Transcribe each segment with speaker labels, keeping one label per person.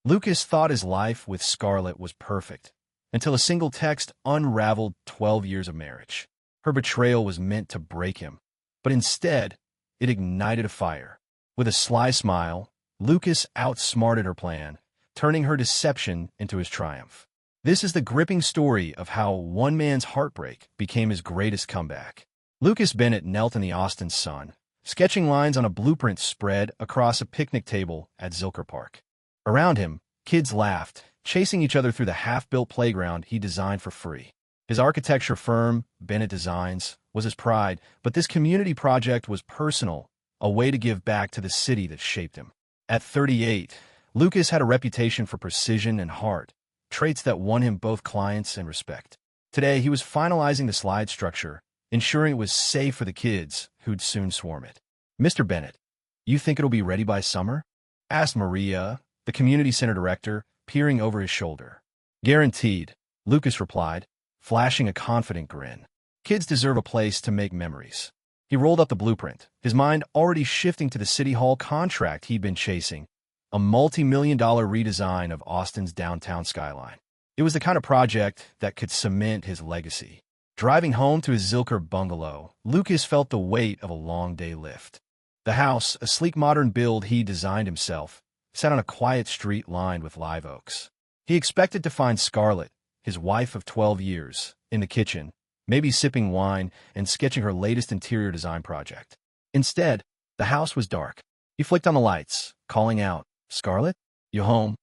Speaker 1: Lucas thought his life with Scarlett was perfect, until a single text unraveled 12 years of marriage. Her betrayal was meant to break him, but instead, it ignited a fire. With a sly smile, Lucas outsmarted her plan, turning her deception into his triumph. This is the gripping story of how one man's heartbreak became his greatest comeback. Lucas Bennett knelt in the Austin sun, sketching lines on a blueprint spread across a picnic table at Zilker Park. Around him, kids laughed, chasing each other through the half-built playground he designed for free. His architecture firm, Bennett Designs, was his pride, but this community project was personal, a way to give back to the city that shaped him. At 38, Lucas had a reputation for precision and heart, traits that won him both clients and respect. Today, he was finalizing the slide structure, ensuring it was safe for the kids who'd soon swarm it. "Mr. Bennett, you think it'll be ready by summer?" asked Maria, the community center director, peering over his shoulder. "Guaranteed," Lucas replied, flashing a confident grin. "Kids deserve a place to make memories." He rolled up the blueprint, his mind already shifting to the City Hall contract he'd been chasing, a multi-million-dollar redesign of Austin's downtown skyline. It was the kind of project that could cement his legacy. Driving home to his Zilker bungalow, Lucas felt the weight of a long day lift. The house, a sleek modern build he designed himself, sat on a quiet street lined with live oaks. He expected to find Scarlett, his wife of 12 years, in the kitchen, maybe sipping wine and sketching her latest interior design project. Instead, the house was dark. He flicked on the lights, calling out, "Scarlett, you home?"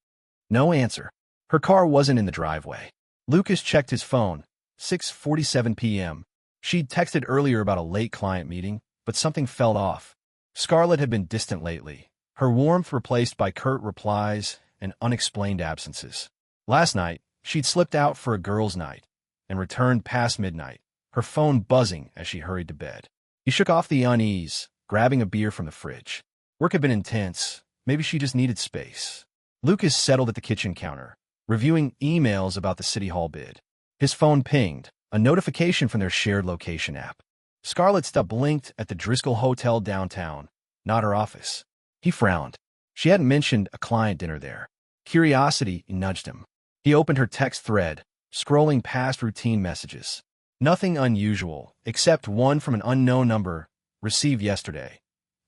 Speaker 1: No answer. Her car wasn't in the driveway. Lucas checked his phone. 6:47 p.m. She'd texted earlier about a late client meeting, but something felt off. Scarlett had been distant lately, her warmth replaced by curt replies and unexplained absences. Last night, she'd slipped out for a girls' night and returned past midnight, her phone buzzing as she hurried to bed. He shook off the unease, grabbing a beer from the fridge. Work had been intense. Maybe she just needed space. Lucas settled at the kitchen counter, reviewing emails about the City Hall bid. His phone pinged, a notification from their shared location app. Scarlett's blinked at the Driscoll Hotel downtown, not her office. He frowned. She hadn't mentioned a client dinner there. Curiosity nudged him. He opened her text thread, scrolling past routine messages. Nothing unusual, except one from an unknown number, received yesterday.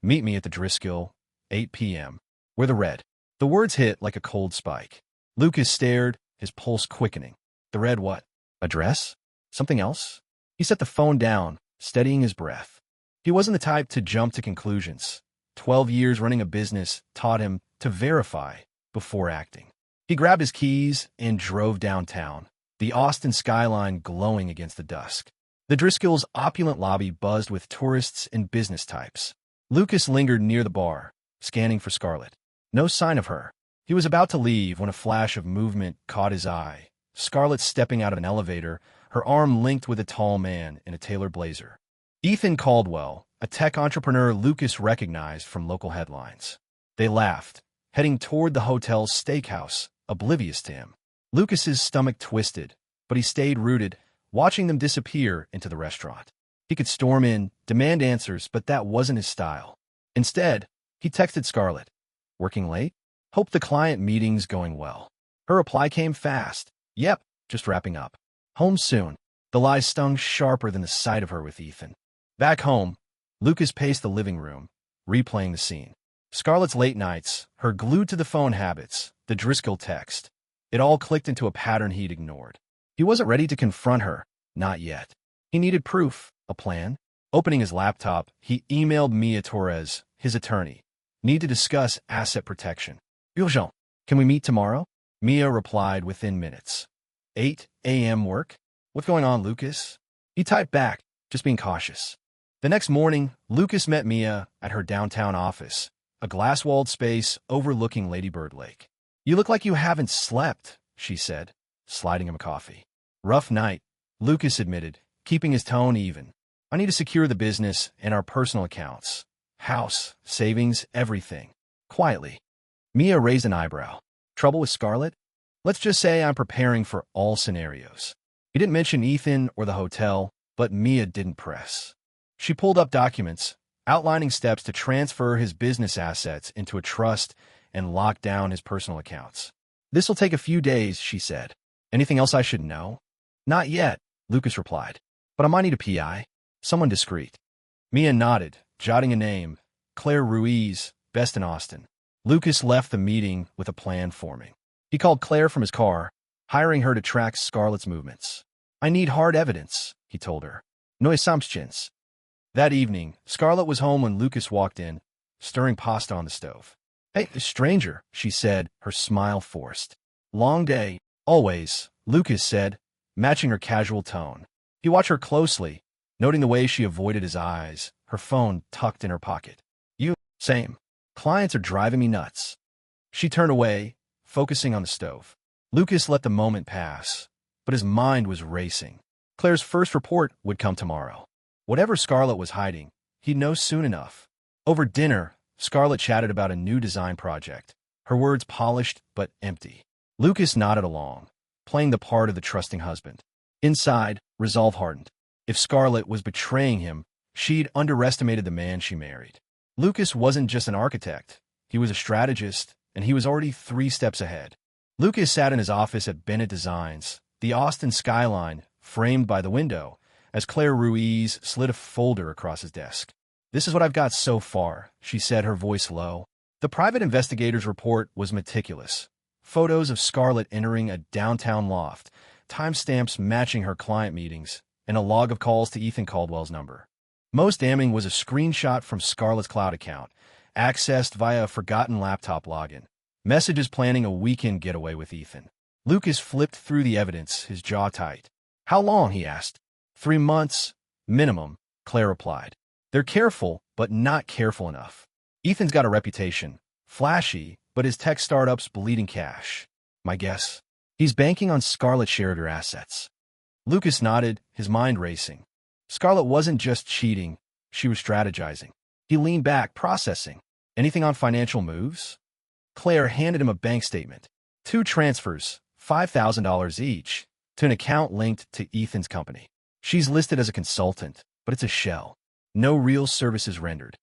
Speaker 1: "Meet me at the Driscoll, 8 p.m. Where the red. The words hit like a cold spike. Lucas stared, his pulse quickening. The red what? Address? Something else? He set the phone down, steadying his breath. He wasn't the type to jump to conclusions. 12 years running a business taught him to verify before acting. He grabbed his keys and drove downtown, the Austin skyline glowing against the dusk. The Driscoll's opulent lobby buzzed with tourists and business types. Lucas lingered near the bar, scanning for Scarlett. No sign of her. He was about to leave when a flash of movement caught his eye. Scarlett stepping out of an elevator, her arm linked with a tall man in a tailored blazer. Ethan Caldwell, a tech entrepreneur Lucas recognized from local headlines. They laughed, heading toward the hotel's steakhouse, oblivious to him. Lucas's stomach twisted, but he stayed rooted, watching them disappear into the restaurant. He could storm in, demand answers, but that wasn't his style. Instead, he texted Scarlett. "Working late? Hope the client meeting's going well." Her reply came fast. "Yep, just wrapping up. Home soon." The lie stung sharper than the sight of her with Ethan. Back home, Lucas paced the living room, replaying the scene. Scarlett's late nights, her glued-to-the-phone habits, the Driscoll text. It all clicked into a pattern he'd ignored. He wasn't ready to confront her, not yet. He needed proof, a plan. Opening his laptop, he emailed Mia Torres, his attorney. "Need to discuss asset protection. Urgent. Can we meet tomorrow?" Mia replied within minutes. 8 a.m. work? What's going on, Lucas? He typed back, just being cautious. The next morning, Lucas met Mia at her downtown office, a glass-walled space overlooking Lady Bird Lake. "You look like you haven't slept," she said, sliding him a coffee. "Rough night," Lucas admitted, keeping his tone even. "I need to secure the business and our personal accounts. House, savings, everything." Quietly. Mia raised an eyebrow. "Trouble with Scarlett?" "Let's just say I'm preparing for all scenarios." He didn't mention Ethan or the hotel, but Mia didn't press. She pulled up documents, outlining steps to transfer his business assets into a trust and lock down his personal accounts. This'll take a few days, she said. Anything else I should know? Not yet, Lucas replied. But I might need a PI. Someone discreet. Mia nodded, jotting a name. Claire Ruiz, best in Austin. Lucas left the meeting with a plan forming. He called Claire from his car, hiring her to track Scarlett's movements. I need hard evidence, he told her. No assumptions. That evening, Scarlett was home when Lucas walked in, stirring pasta on the stove. Hey, stranger, she said, her smile forced. Long day. Always, Lucas said, matching her casual tone. He watched her closely, noting the way she avoided his eyes, her phone tucked in her pocket. Same. Clients are driving me nuts. She turned away, focusing on the stove. Lucas let the moment pass, but his mind was racing. Claire's first report would come tomorrow. Whatever Scarlett was hiding, he'd know soon enough. Over dinner, Scarlett chatted about a new design project, her words polished but empty. Lucas nodded along, playing the part of the trusting husband. Inside, resolve hardened. If Scarlett was betraying him, she'd underestimated the man she married. Lucas wasn't just an architect. He was a strategist, and he was already 3 steps ahead. Lucas sat in his office at Bennett Designs, the Austin skyline framed by the window, as Claire Ruiz slid a folder across his desk. This is what I've got so far, she said, her voice low. The private investigator's report was meticulous. Photos of Scarlett entering a downtown loft, timestamps matching her client meetings, and a log of calls to Ethan Caldwell's number. Most damning was a screenshot from Scarlett's cloud account, accessed via a forgotten laptop login. Messages planning a weekend getaway with Ethan. Lucas flipped through the evidence, his jaw tight. How long, he asked. 3 months, minimum, Claire replied. They're careful, but not careful enough. Ethan's got a reputation. Flashy, but his tech startup's bleeding cash. My guess? He's banking on Scarlett's share of your assets. Lucas nodded, his mind racing. Scarlett wasn't just cheating, she was strategizing. He leaned back, processing. Anything on financial moves? Claire handed him a bank statement. 2 transfers, $5,000 each, to an account linked to Ethan's company. She's listed as a consultant, but it's a shell. No real services rendered.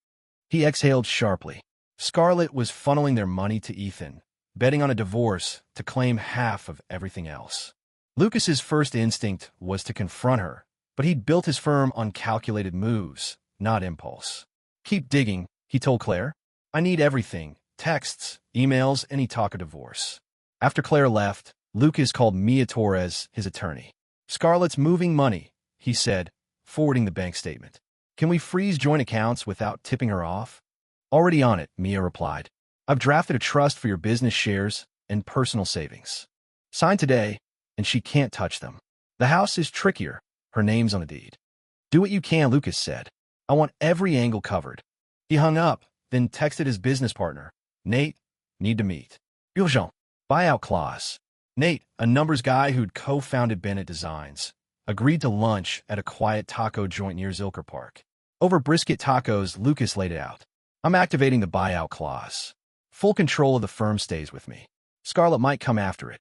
Speaker 1: He exhaled sharply. Scarlett was funneling their money to Ethan, betting on a divorce to claim half of everything else. Lucas's first instinct was to confront her, but he'd built his firm on calculated moves, not impulse. Keep digging, he told Claire. I need everything, texts, emails, any talk of divorce. After Claire left, Lucas called Mia Torres, his attorney. Scarlett's moving money, he said, forwarding the bank statement. Can we freeze joint accounts without tipping her off? Already on it, Mia replied. I've drafted a trust for your business shares and personal savings. Sign today, and she can't touch them. The house is trickier. Her name's on the deed. Do what you can, Lucas said. I want every angle covered. He hung up, then texted his business partner. Nate, need to meet. Urgent. Buyout clause. Nate, a numbers guy who'd co-founded Bennett Designs, agreed to lunch at a quiet taco joint near Zilker Park. Over brisket tacos, Lucas laid it out. I'm activating the buyout clause. Full control of the firm stays with me. Scarlett might come after it.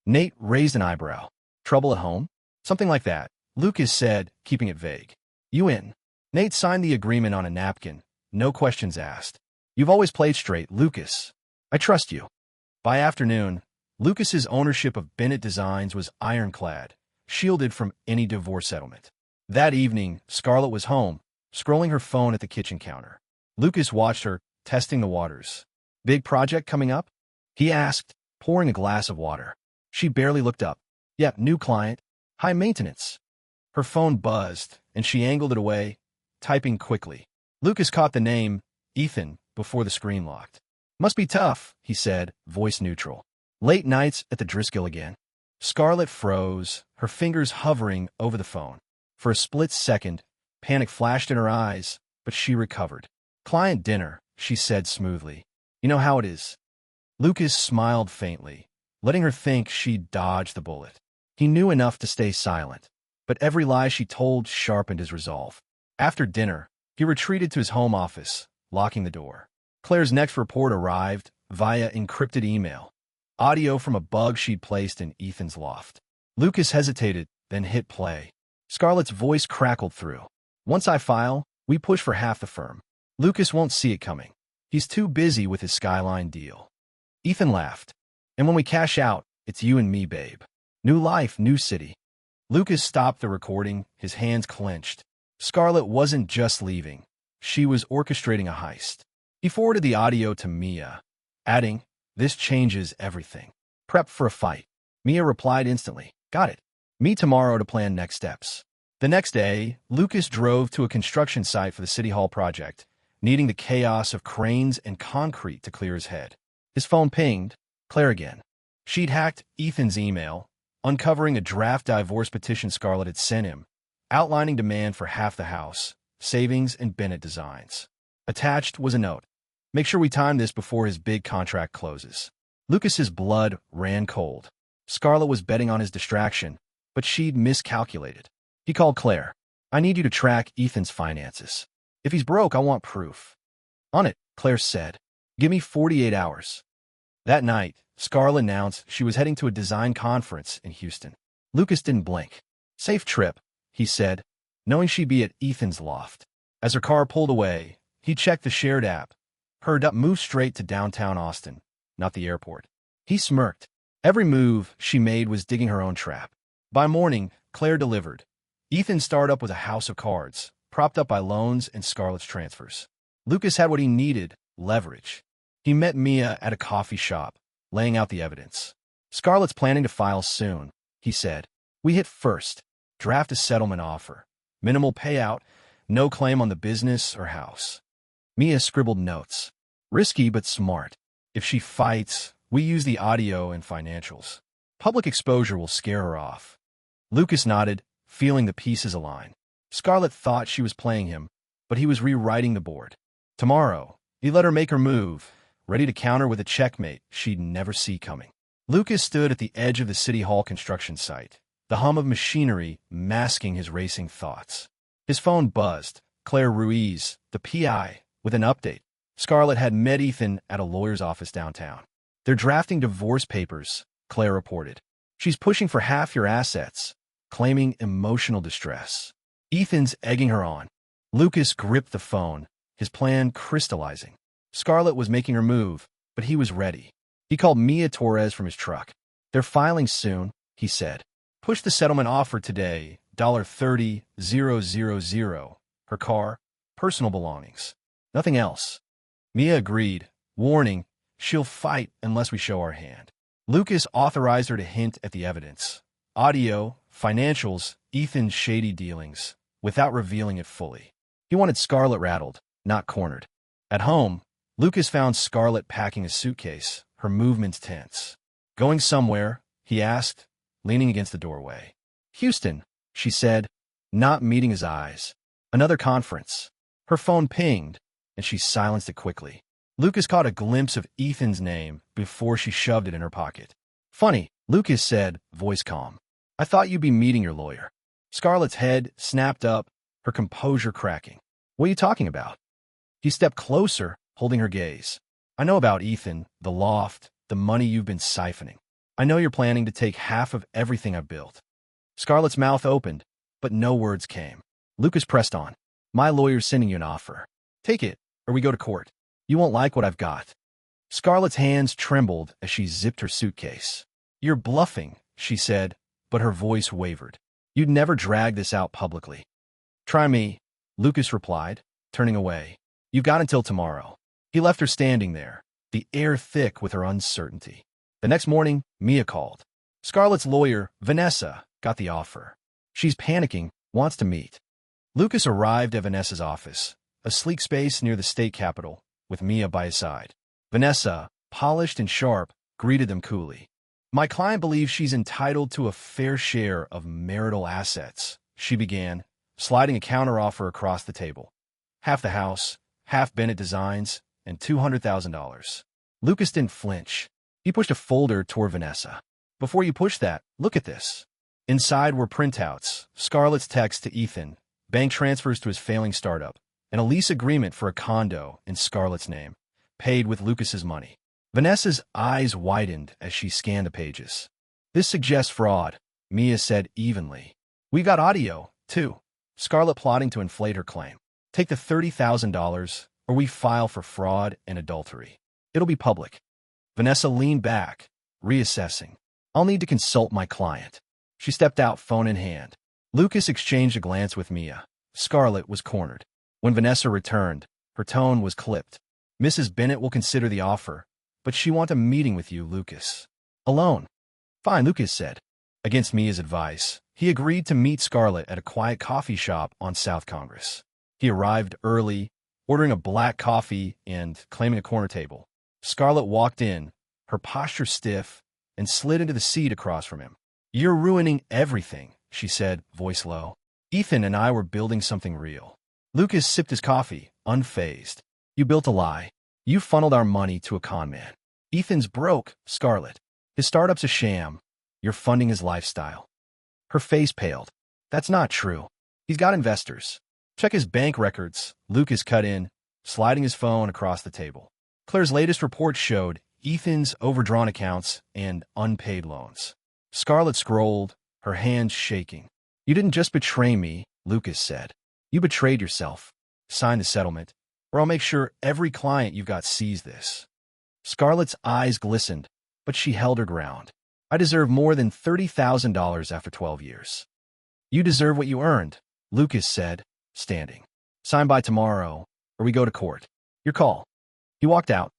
Speaker 1: Nate raised an eyebrow. Trouble at home? Something like that, Lucas said, keeping it vague. You in? Nate signed the agreement on a napkin, no questions asked. You've always played straight, Lucas. I trust you. By afternoon, Lucas's ownership of Bennett Designs was ironclad, shielded from any divorce settlement. That evening, Scarlett was home, scrolling her phone at the kitchen counter. Lucas watched her, testing the waters. Big project coming up? He asked, pouring a glass of water. She barely looked up. Yep, new client. High maintenance. Her phone buzzed, and she angled it away, typing quickly. Lucas caught the name, Ethan, before the screen locked. Must be tough, he said, voice neutral. Late nights at the Driscoll again. Scarlett froze, her fingers hovering over the phone. For a split second, panic flashed in her eyes, but she recovered. Client dinner, she said smoothly. You know how it is. Lucas smiled faintly, letting her think she'd dodged the bullet. He knew enough to stay silent, but every lie she told sharpened his resolve. After dinner, he retreated to his home office, locking the door. Claire's next report arrived via encrypted email. Audio from a bug she'd placed in Ethan's loft. Lucas hesitated, then hit play. Scarlett's voice crackled through. Once I file, we push for half the firm. Lucas won't see it coming. He's too busy with his Skyline deal. Ethan laughed. And when we cash out, it's you and me, babe. New life, new city. Lucas stopped the recording, his hands clenched. Scarlett wasn't just leaving. She was orchestrating a heist. He forwarded the audio to Mia, adding, "This changes everything. Prep for a fight." Mia replied instantly, "Got it. Meet tomorrow to plan next steps." The next day, Lucas drove to a construction site for the City Hall project, needing the chaos of cranes and concrete to clear his head. His phone pinged. Claire again. She'd hacked Ethan's email, uncovering a draft divorce petition Scarlett had sent him, outlining demand for half the house, savings, and Bennett designs. Attached was a note. "Make sure we time this before his big contract closes." Lucas's blood ran cold. Scarlett was betting on his distraction, but she'd miscalculated. He called Claire. "I need you to track Ethan's finances. If he's broke, I want proof." "On it," Claire said. "Give me 48 hours." That night, Scarlett announced she was heading to a design conference in Houston. Lucas didn't blink. "Safe trip," he said, knowing she'd be at Ethan's loft. As her car pulled away, he checked the shared app. Heard up, move straight to downtown Austin, not the airport. He smirked. Every move she made was digging her own trap. By morning, Claire delivered. Ethan's startup was a house of cards, propped up by loans and Scarlett's transfers. Lucas had what he needed, leverage. He met Mia at a coffee shop, laying out the evidence. "Scarlett's planning to file soon," he said. "We hit first. Draft a settlement offer. Minimal payout, no claim on the business or house." Mia scribbled notes. "Risky but smart. If she fights, we use the audio and financials. Public exposure will scare her off." Lucas nodded, feeling the pieces align. Scarlett thought she was playing him, but he was rewriting the board. Tomorrow, he let her make her move, ready to counter with a checkmate she'd never see coming. Lucas stood at the edge of the City Hall construction site, the hum of machinery masking his racing thoughts. His phone buzzed. Claire Ruiz, the PI, with an update. Scarlett had met Ethan at a lawyer's office downtown. "They're drafting divorce papers," Claire reported. "She's pushing for half your assets, claiming emotional distress." Ethan's egging her on. Lucas gripped the phone, his plan crystallizing. Scarlett was making her move, but he was ready. He called Mia Torres from his truck. "They're filing soon," he said. "Push the settlement offer today, $30,000. Her car, personal belongings. Nothing else." Mia agreed, warning, "She'll fight unless we show our hand." Lucas authorized her to hint at the evidence. Audio, financials, Ethan's shady dealings, without revealing it fully. He wanted Scarlett rattled, not cornered. At home, Lucas found Scarlett packing a suitcase, her movements tense. "Going somewhere?" he asked, leaning against the doorway. "Houston," she said, not meeting his eyes. "Another conference." Her phone pinged, and she silenced it quickly. Lucas caught a glimpse of Ethan's name before she shoved it in her pocket. "Funny," Lucas said, voice calm. "I thought you'd be meeting your lawyer." Scarlett's head snapped up, her composure cracking. "What are you talking about?" He stepped closer, holding her gaze. "I know about Ethan, the loft, the money you've been siphoning. I know you're planning to take half of everything I've built." Scarlett's mouth opened, but no words came. Lucas pressed on. "My lawyer's sending you an offer. Take it, or we go to court. You won't like what I've got." Scarlett's hands trembled as she zipped her suitcase. "You're bluffing," she said, but her voice wavered. "You'd never drag this out publicly." "Try me," Lucas replied, turning away. "You've got until tomorrow." He left her standing there, the air thick with her uncertainty. The next morning, Mia called. Scarlett's lawyer, Vanessa, got the offer. She's panicking, wants to meet. Lucas arrived at Vanessa's office, a sleek space near the state capitol, with Mia by his side. Vanessa, polished and sharp, greeted them coolly. "My client believes she's entitled to a fair share of marital assets," she began, sliding a counteroffer across the table. "Half the house, half Bennett Designs, and $200,000. Lucas didn't flinch. He pushed a folder toward Vanessa. "Before you push that, look at this." Inside were printouts, Scarlett's text to Ethan, bank transfers to his failing startup, and a lease agreement for a condo in Scarlett's name, paid with Lucas's money. Vanessa's eyes widened as she scanned the pages. "This suggests fraud," Mia said evenly. "We've got audio, too." Scarlett plotting to inflate her claim. "Take the $30,000, or we file for fraud and adultery. It'll be public." Vanessa leaned back, reassessing. I'll need to consult my client. She stepped out, phone in hand. Lucas exchanged a glance with Mia. Scarlett was cornered. When Vanessa returned, her tone was clipped. Mrs. Bennett will consider the offer, but she wants a meeting with you, Lucas. Alone. Fine, Lucas said. Against Mia's advice, he agreed to meet Scarlett at a quiet coffee shop on South Congress. He arrived early, ordering a black coffee and claiming a corner table. Scarlett walked in, her posture stiff, and slid into the seat across from him. You're ruining everything, she said, voice low. Ethan and I were building something real. Lucas sipped his coffee, unfazed. You built a lie. You funneled our money to a con man. Ethan's broke, Scarlett. His startup's a sham. You're funding his lifestyle. Her face paled. That's not true. He's got investors. Check his bank records, Lucas cut in, sliding his phone across the table. Claire's latest report showed Ethan's overdrawn accounts and unpaid loans. Scarlett scrolled, her hands shaking. You didn't just betray me, Lucas said. You betrayed yourself. Sign the settlement, or I'll make sure every client you've got sees this. Scarlett's eyes glistened, but she held her ground. I deserve more than $30,000 after 12 years. You deserve what you earned, Lucas said, standing. Sign by tomorrow, or we go to court. Your call. He walked out,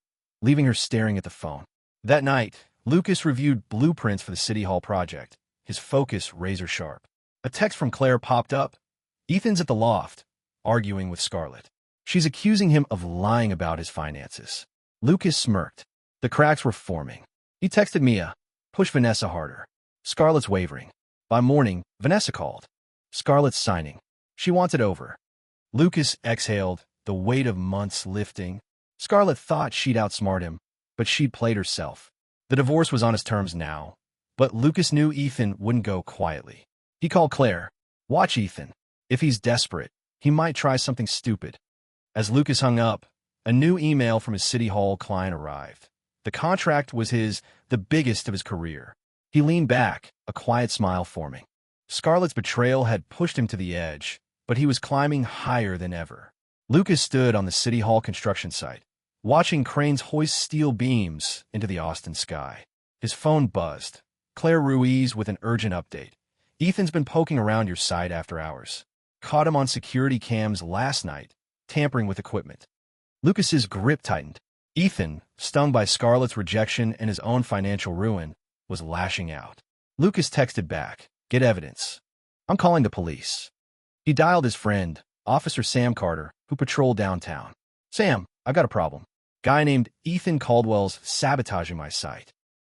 Speaker 1: leaving her staring at the phone. That night, Lucas reviewed blueprints for the City Hall project, his focus razor sharp. A text from Claire popped up. Ethan's at the loft, arguing with Scarlett. She's accusing him of lying about his finances. Lucas smirked. The cracks were forming. He texted Mia. Push Vanessa harder. Scarlett's wavering. By morning, Vanessa called. Scarlett's signing. She wants it over. Lucas exhaled, the weight of months lifting. Scarlett thought she'd outsmart him, but she'd played herself. The divorce was on his terms now, but Lucas knew Ethan wouldn't go quietly. He called Claire. Watch Ethan. If he's desperate, he might try something stupid. As Lucas hung up, a new email from his City Hall client arrived. The contract was the biggest of his career. He leaned back, a quiet smile forming. Scarlett's betrayal had pushed him to the edge, but he was climbing higher than ever. Lucas stood on the City Hall construction site, watching cranes hoist steel beams into the Austin sky. His phone buzzed. Claire Ruiz with an urgent update. Ethan's been poking around your site after hours. Caught him on security cams last night, tampering with equipment. Lucas's grip tightened. Ethan, stung by Scarlett's rejection and his own financial ruin, was lashing out. Lucas texted back, get evidence. I'm calling the police. He dialed his friend, Officer Sam Carter, who patrolled downtown. Sam, I've got a problem. Guy named Ethan Caldwell's sabotaging my site.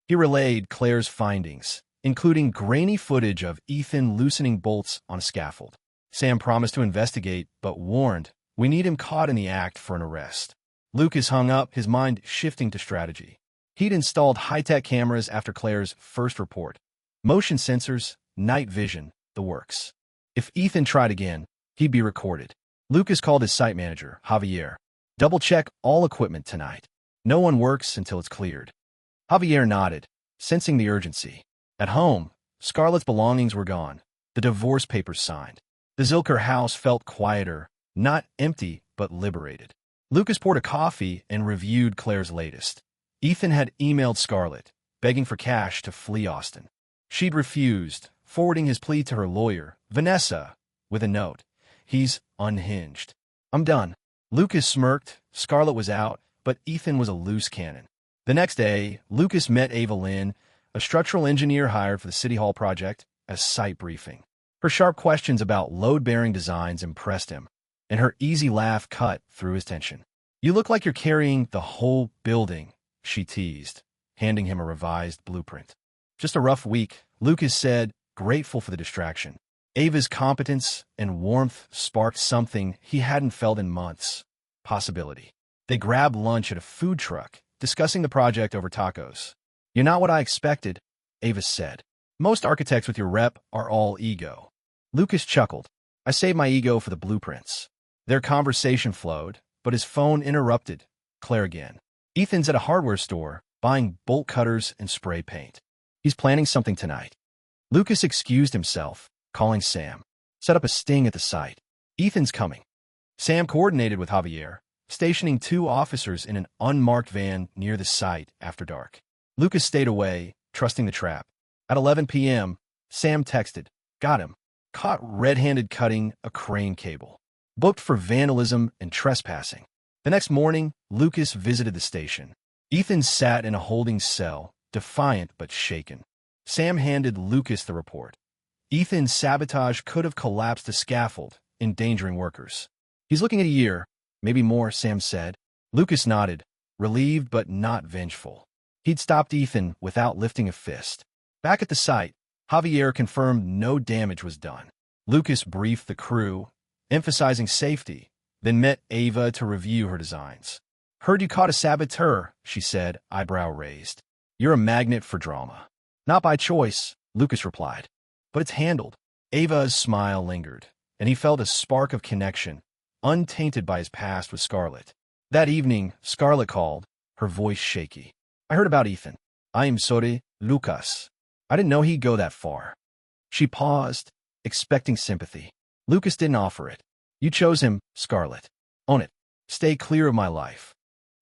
Speaker 1: He relayed Claire's findings, including grainy footage of Ethan loosening bolts on a scaffold. Sam promised to investigate, but warned, we need him caught in the act for an arrest. Lucas hung up, his mind shifting to strategy. He'd installed high-tech cameras after Claire's first report. Motion sensors, night vision, the works. If Ethan tried again, he'd be recorded. Lucas called his site manager, Javier. Double-check all equipment tonight. No one works until it's cleared. Javier nodded, sensing the urgency. At home, Scarlett's belongings were gone, the divorce papers signed. The Zilker house felt quieter, not empty, but liberated. Lucas poured a coffee and reviewed Claire's latest. Ethan had emailed Scarlett, begging for cash to flee Austin. She'd refused, forwarding his plea to her lawyer, Vanessa, with a note. He's unhinged. I'm done. Lucas smirked. Scarlett was out, but Ethan was a loose cannon. The next day, Lucas met Ava Lynn, a structural engineer hired for the City Hall project, as site briefing. Her sharp questions about load-bearing designs impressed him, and her easy laugh cut through his tension. You look like you're carrying the whole building, she teased, handing him a revised blueprint. Just a rough week, Lucas said, grateful for the distraction. Ava's competence and warmth sparked something he hadn't felt in months. Possibility. They grabbed lunch at a food truck, discussing the project over tacos. You're not what I expected, Ava said. Most architects with your rep are all ego. Lucas chuckled. I saved my ego for the blueprints. Their conversation flowed, but his phone interrupted. Claire again. Ethan's at a hardware store, buying bolt cutters and spray paint. He's planning something tonight. Lucas excused himself, calling Sam. Set up a sting at the site. Ethan's coming. Sam coordinated with Javier, stationing 2 officers in an unmarked van near the site after dark. Lucas stayed away, trusting the trap. At 11 p.m., Sam texted, "Got him. Caught red-handed cutting a crane cable. Booked for vandalism and trespassing." The next morning, Lucas visited the station. Ethan sat in a holding cell, defiant but shaken. Sam handed Lucas the report. Ethan's sabotage could have collapsed the scaffold, endangering workers. "He's looking at a year, maybe more," Sam said. Lucas nodded, relieved but not vengeful. He'd stopped Ethan without lifting a fist. Back at the site, Javier confirmed no damage was done. Lucas briefed the crew, emphasizing safety, then met Ava to review her designs. "Heard you caught a saboteur," she said, eyebrow raised. "You're a magnet for drama." "Not by choice," Lucas replied. "But it's handled." Ava's smile lingered, and he felt a spark of connection, untainted by his past with Scarlett. That evening, Scarlett called, her voice shaky. "I heard about Ethan. I am sorry, Lucas. I didn't know he'd go that far." She paused, expecting sympathy. Lucas didn't offer it. "You chose him, Scarlett. Own it. Stay clear of my life."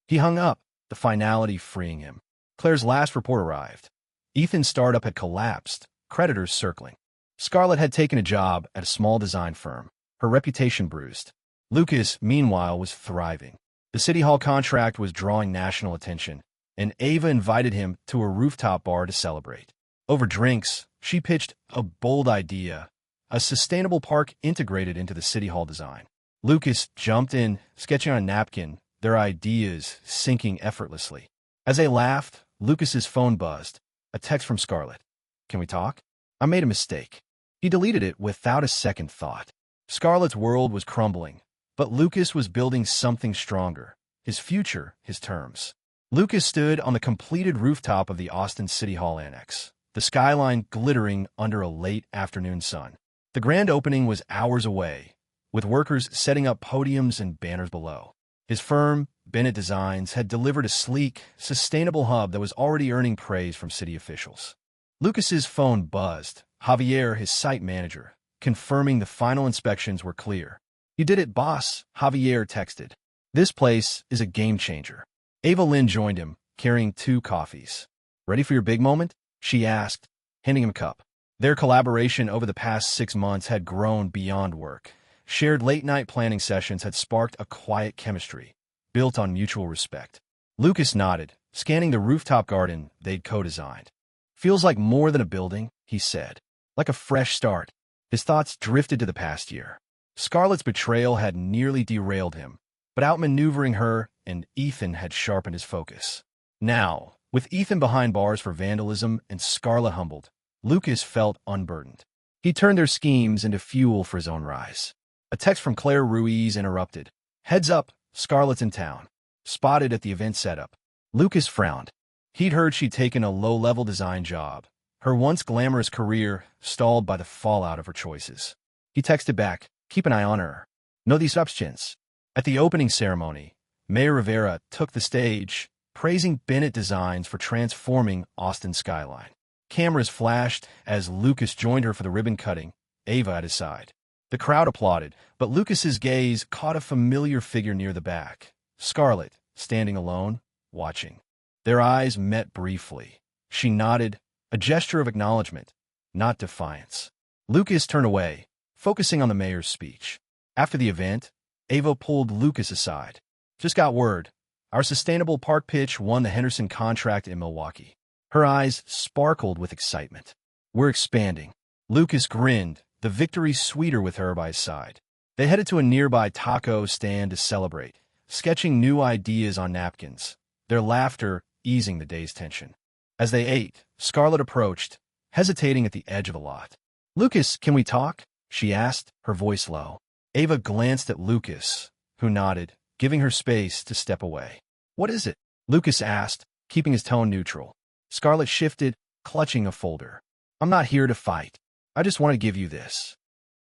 Speaker 1: He hung up, the finality freeing him. Claire's last report arrived. Ethan's startup had collapsed, creditors circling. Scarlett had taken a job at a small design firm, her reputation bruised. Lucas, meanwhile, was thriving. The City Hall contract was drawing national attention, and Ava invited him to a rooftop bar to celebrate. Over drinks, she pitched a bold idea, a sustainable park integrated into the City Hall design. Lucas jumped in, sketching on a napkin, their ideas syncing effortlessly. As they laughed, Lucas's phone buzzed. A text from Scarlett. "Can we talk? I made a mistake." He deleted it without a second thought. Scarlett's world was crumbling, but Lucas was building something stronger. His future, his terms. Lucas stood on the completed rooftop of the Austin City Hall Annex, the skyline glittering under a late afternoon sun. The grand opening was hours away, with workers setting up podiums and banners below. His firm, Bennett Designs, had delivered a sleek, sustainable hub that was already earning praise from city officials. Lucas's phone buzzed, Javier, his site manager, confirming the final inspections were clear. "You did it, boss," Javier texted. "This place is a game changer." Ava Lynn joined him, carrying 2 coffees. "Ready for your big moment?" she asked, handing him a cup. Their collaboration over the past 6 months had grown beyond work. Shared late-night planning sessions had sparked a quiet chemistry, built on mutual respect. Lucas nodded, scanning the rooftop garden they'd co-designed. "Feels like more than a building," he said. "Like a fresh start." His thoughts drifted to the past year. Scarlett's betrayal had nearly derailed him, but outmaneuvering her and Ethan had sharpened his focus. Now, with Ethan behind bars for vandalism and Scarlett humbled, Lucas felt unburdened. He turned their schemes into fuel for his own rise. A text from Claire Ruiz interrupted. "Heads up, Scarlett's in town." Spotted at the event setup. Lucas frowned. He'd heard she'd taken a low-level design job, her once glamorous career stalled by the fallout of her choices. He texted back, "Keep an eye on her. No disruptions." At the opening ceremony, Mayor Rivera took the stage, praising Bennett Designs for transforming Austin's skyline. Cameras flashed as Lucas joined her for the ribbon cutting, Ava at his side. The crowd applauded, but Lucas's gaze caught a familiar figure near the back. Scarlett, standing alone, watching. Their eyes met briefly. She nodded, a gesture of acknowledgement, not defiance. Lucas turned away, focusing on the mayor's speech. After the event, Ava pulled Lucas aside. "Just got word. Our sustainable park pitch won the Henderson contract in Milwaukee." Her eyes sparkled with excitement. "We're expanding." Lucas grinned, the victory sweeter with her by his side. They headed to a nearby taco stand to celebrate, sketching new ideas on napkins, their laughter easing the day's tension. As they ate, Scarlett approached, hesitating at the edge of the lot. "Lucas, can we talk?" she asked, her voice low. Ava glanced at Lucas, who nodded, giving her space to step away. "What is it?" Lucas asked, keeping his tone neutral. Scarlett shifted, clutching a folder. "I'm not here to fight. I just want to give you this."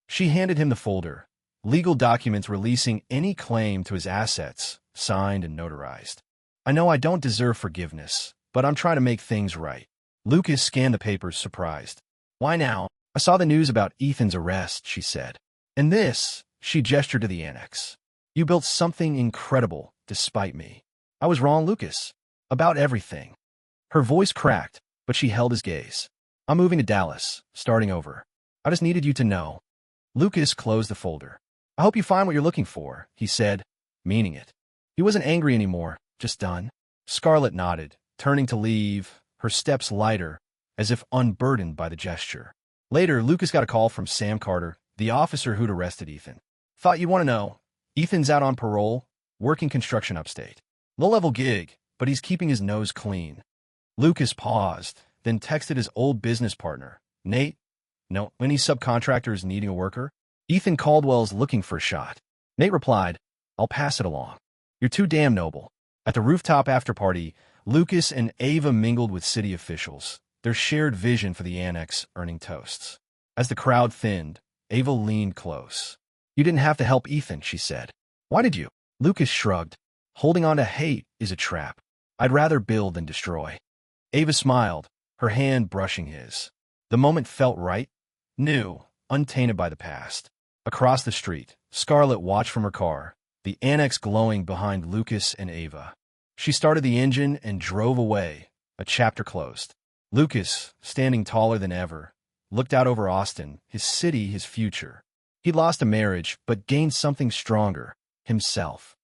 Speaker 1: She handed him the folder, legal documents releasing any claim to his assets, signed and notarized. "I know I don't deserve forgiveness, but I'm trying to make things right." Lucas scanned the papers, surprised. "Why now?" "I saw the news about Ethan's arrest," she said. "And this," she gestured to the annex. "You built something incredible, despite me." "I was wrong, Lucas. About everything." Her voice cracked, but she held his gaze. I'm moving to Dallas, starting over. I just needed you to know. Lucas closed the folder. I hope you find what you're looking for, he said, meaning it. He wasn't angry anymore, just done. Scarlett nodded, turning to leave, her steps lighter, as if unburdened by the gesture. Later, Lucas got a call from Sam Carter, the officer who'd arrested Ethan. Thought you'd want to know. Ethan's out on parole, working construction upstate. Low-level gig, but he's keeping his nose clean. Lucas paused, then texted his old business partner, Nate. No, any subcontractors needing a worker? Ethan Caldwell's looking for a shot. Nate replied, I'll pass it along. You're too damn noble. At the rooftop after-party, Lucas and Ava mingled with city officials, their shared vision for the annex earning toasts. As the crowd thinned, Ava leaned close. You didn't have to help Ethan, she said. Why did you? Lucas shrugged. Holding on to hate is a trap. I'd rather build than destroy. Ava smiled, her hand brushing his. The moment felt right, new, untainted by the past. Across the street, Scarlett watched from her car, the annex glowing behind Lucas and Ava. She started the engine and drove away, a chapter closed. Lucas, standing taller than ever, looked out over Austin, his city, his future. He'd lost a marriage, but gained something stronger, himself.